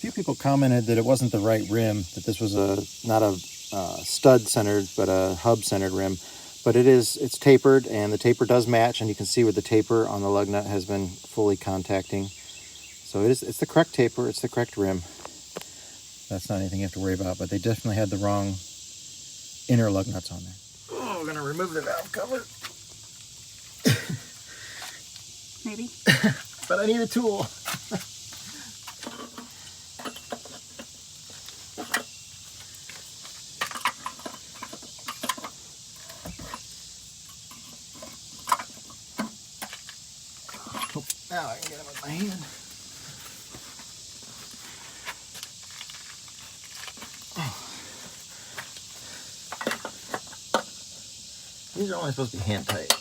few people commented that it wasn't the right rim, that this was not a stud-centered, but a hub-centered rim. But it's tapered, and the taper does match, and you can see where the taper on the lug nut has been fully contacting. So it's the correct taper, it's the correct rim. That's not anything you have to worry about, but they definitely had the wrong inner lug nuts on there. Oh, we're gonna remove the valve cover. Maybe. But I need a tool. Now I can get them with my hand. These are only supposed to be hand tight.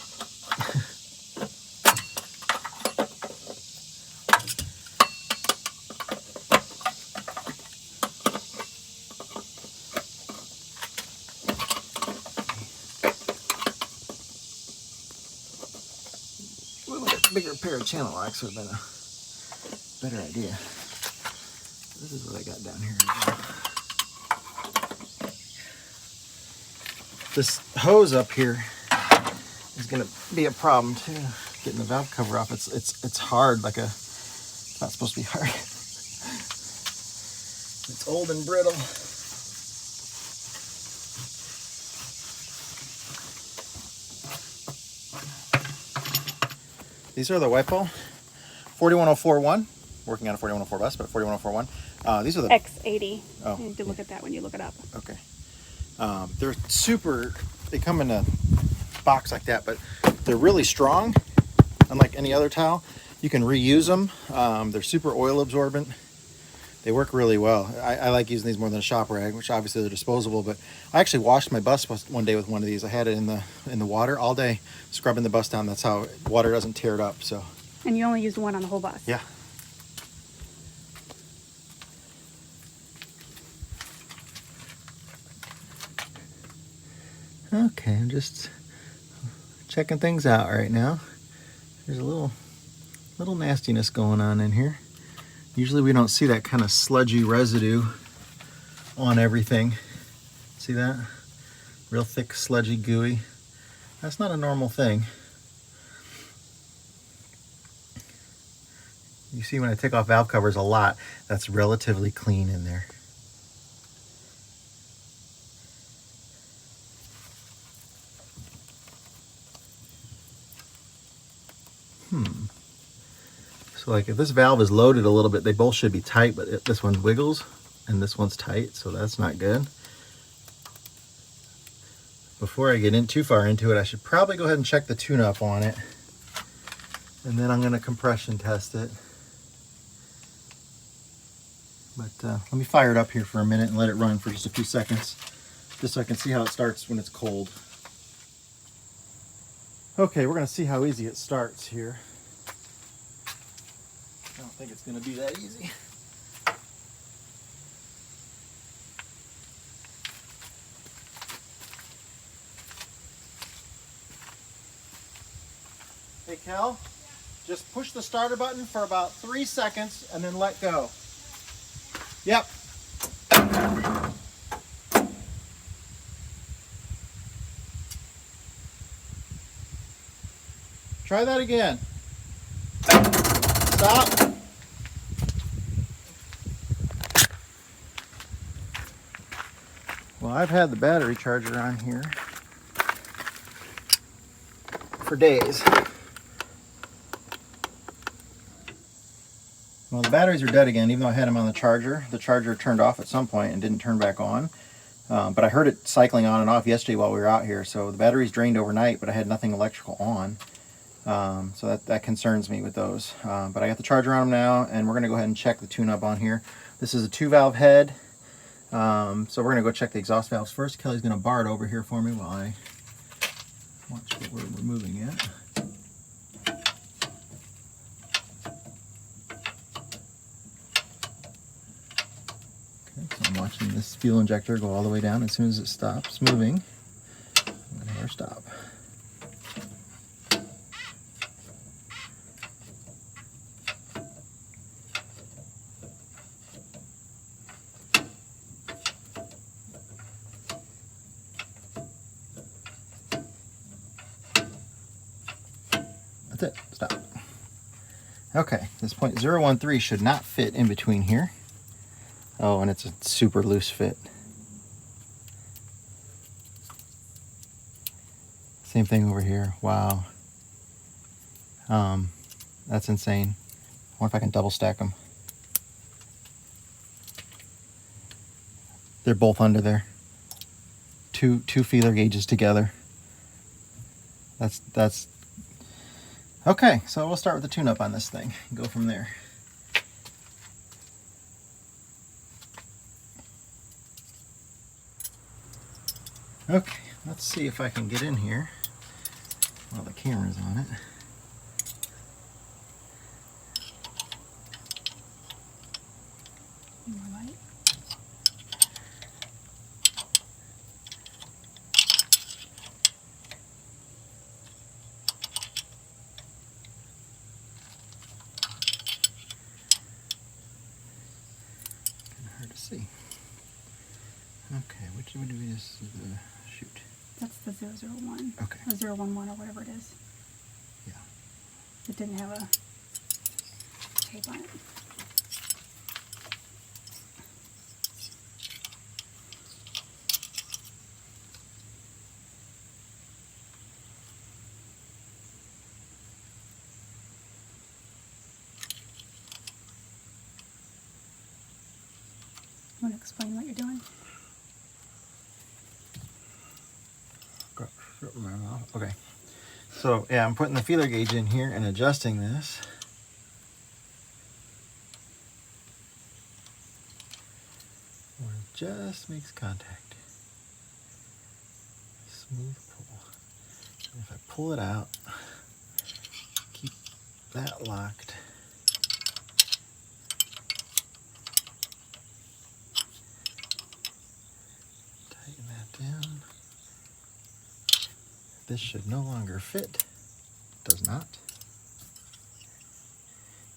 A little bit bigger pair of channel locks would have been a better idea. This is what I got down here. This hose up here is going to be a problem too. Getting the valve cover off, it's hard, like it's not supposed to be hard. It's old and brittle. These are the WIPO 41041. Working on a 41004 bus, but 41041. These are the X80. Oh, You need to look at that when you look it up. okay. They're super. They come in a box like that, but they're really strong. Unlike any other towel, you can reuse them. They're super oil absorbent. They work really well. I like using these more than a shop rag, which obviously they're disposable. But I actually washed my bus one day with one of these. I had it in the water all day, scrubbing the bus down. That's how water doesn't tear it up. So. And you only used one on the whole bus. Yeah. Okay, I'm just checking things out right now. There's a little nastiness going on in here. Usually we don't see that kind of sludgy residue on everything. See that? Real thick, sludgy, gooey. That's not a normal thing. You see when I take off valve covers a lot, that's relatively clean in there. So like if this valve is loaded a little bit, they both should be tight, but this one wiggles and this one's tight, so that's not good. Before I get in too far into it, I should probably go ahead and check the tune-up on it. And then I'm going to compression test it. But let me fire it up here for a minute and let it run for just a few seconds, just so I can see how it starts when it's cold. Okay, we're going to see how easy it starts here. I don't think it's going to be that easy. Hey Cal, just push the starter button for about 3 seconds and then let go. Yep. Try that again. Stop. Well, I've had the battery charger on here for days. Well, the batteries are dead again, even though I had them on the charger. The charger turned off at some point and didn't turn back on. But I heard it cycling on and off yesterday while we were out here. So the batteries drained overnight, but I had nothing electrical on. So that concerns me with those. But I got the charger on them now, and we're going to go ahead and check the tune-up on here. This is a 2-valve head. So we're going to go check the exhaust valves first. Kelly's going to bar it over here for me while I watch what we're removing it. I'm watching this fuel injector go all the way down. As soon as it stops moving, I'm going to have her stop. That's it. Stop. Okay, this point 013 should not fit in between here. Oh, and it's a super loose fit. Same thing over here. Wow. That's insane. I wonder if I can double stack them. They're both under there. Two feeler gauges together. That's okay. So we'll start with the tune-up on this thing and go from there. Okay, let's see if I can get in here while the camera's on it. More light. Kind of hard to see. Okay, which would we just shoot? That's the 001. Okay. Or 011 or whatever it is. Yeah. It didn't have a tape on it. You want to explain what you're doing? Okay. So yeah, I'm putting the feeler gauge in here and adjusting this. Where it just makes contact. Smooth pull. And if I pull it out, keep that locked. Tighten that down. This should no longer fit. Does not.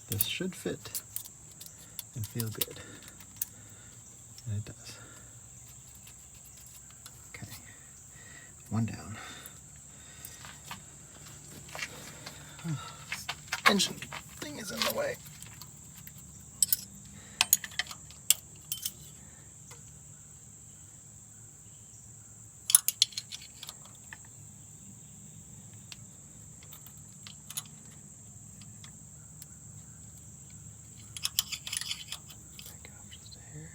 This should fit and feel good. And it does. Okay. One down. Engine thing is in the way. Back off just a hair.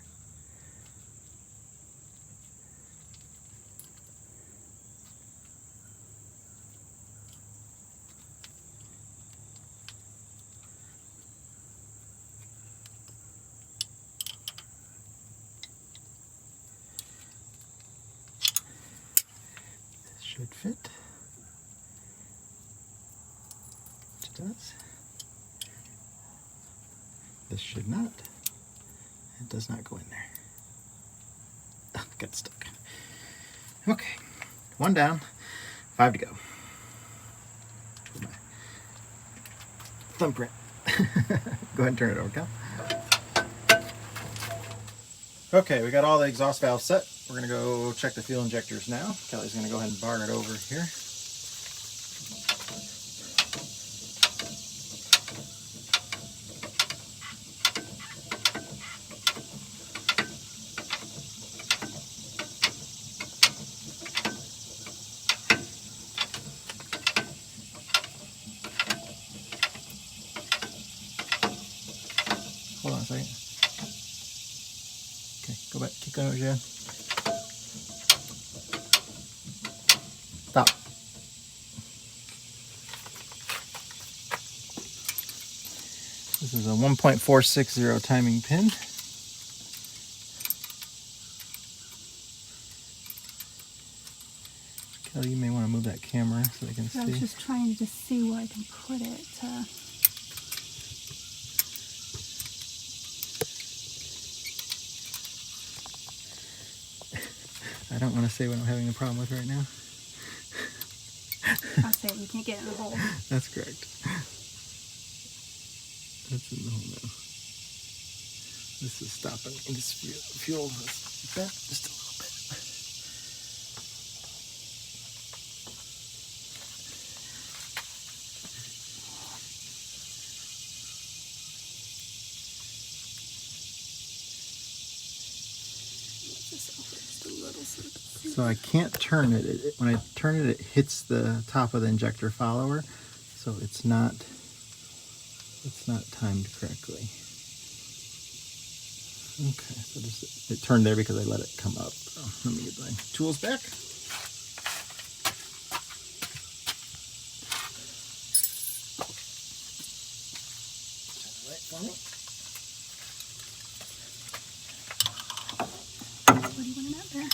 This should fit. It does. This should not. It does not go in there. Got stuck. Okay, one down, 5 to go. My thumbprint. Go ahead and turn it over, Cal. Okay, we got all the exhaust valves set. We're gonna go check the fuel injectors now. Kelly's gonna go ahead and bar it over here. Hold on a second. Okay, go back. Keep going, Jen. Stop. This is a 1.460 timing pin. Kelly, you may want to move that camera so they can I was see. just trying to see where I can put it. I don't want to say what I'm having a problem with right now. I'll say you can't get it in the hole. That's correct. That's in the hole now. This is stopping. And this fuel is bent just a little bit. this over just a little so you can see. So I can't turn it. When I turn it, it hits the top of the injector follower, so it's not timed correctly. Okay, so just it turned there because I let it come up. So let me get my tools back. What do you want out there?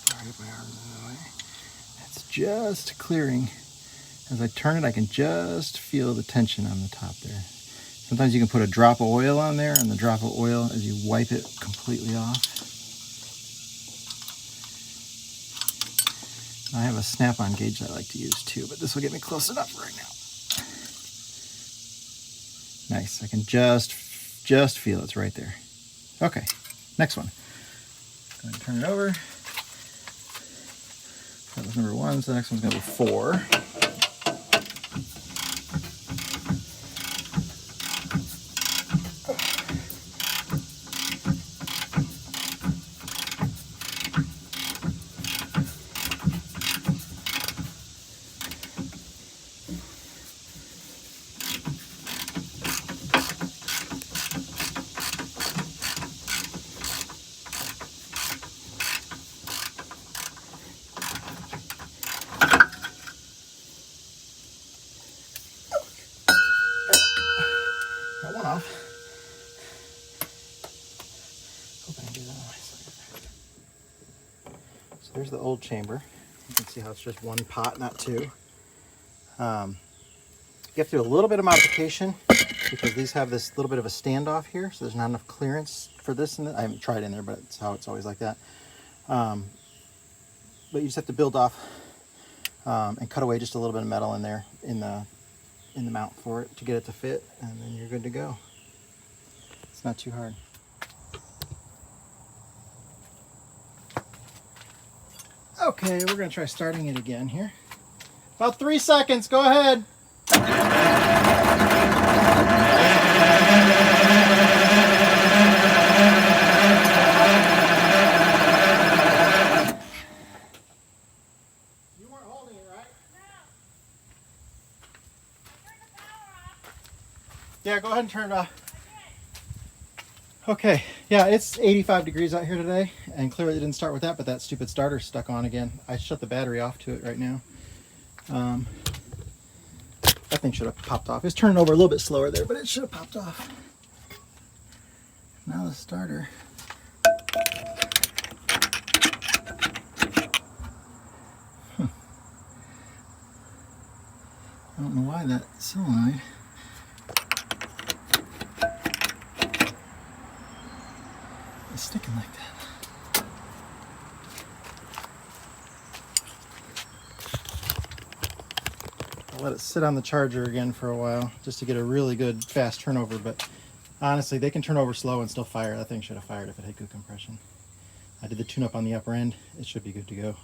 Sorry, get my arms in the way. It's just clearing. As I turn it, I can just feel the tension on the top there. Sometimes you can put a drop of oil on there, and the drop of oil, as you wipe it completely off. I have a snap-on gauge that I like to use too, but this will get me close enough right now. Nice, I can just feel it's right there. Okay, next one. Go ahead and turn it over. That was number 1, so the next one's gonna be 4. Got one off. Hope I can do that on my side. So there's the old chamber. You can see how it's just one pot, not two. You have to do a little bit of modification because these have this little bit of a standoff here, so there's not enough clearance for this. I haven't tried in there, but it's how it's always like that. But you just have to build off and cut away just a little bit of metal in there in the mount for it to get it to fit, and then you're good to go. It's not too hard. Okay, we're gonna try starting it again here. About 3 seconds, go ahead. You weren't holding it, right? Yeah, go ahead and turn it off. Okay, yeah, it's 85 degrees out here today, and clearly it didn't start with that, but that stupid starter's stuck on again. I shut the battery off to it right now. That thing should have popped off. It's turning over a little bit slower there, but it should have popped off. Now the starter. I don't know why that solenoid is sticking like that. I'll let it sit on the charger again for a while just to get a really good fast turnover, but honestly they can turn over slow and still fire. That thing should have fired if it had good compression. I did the tune-up on the upper end. It should be good to go.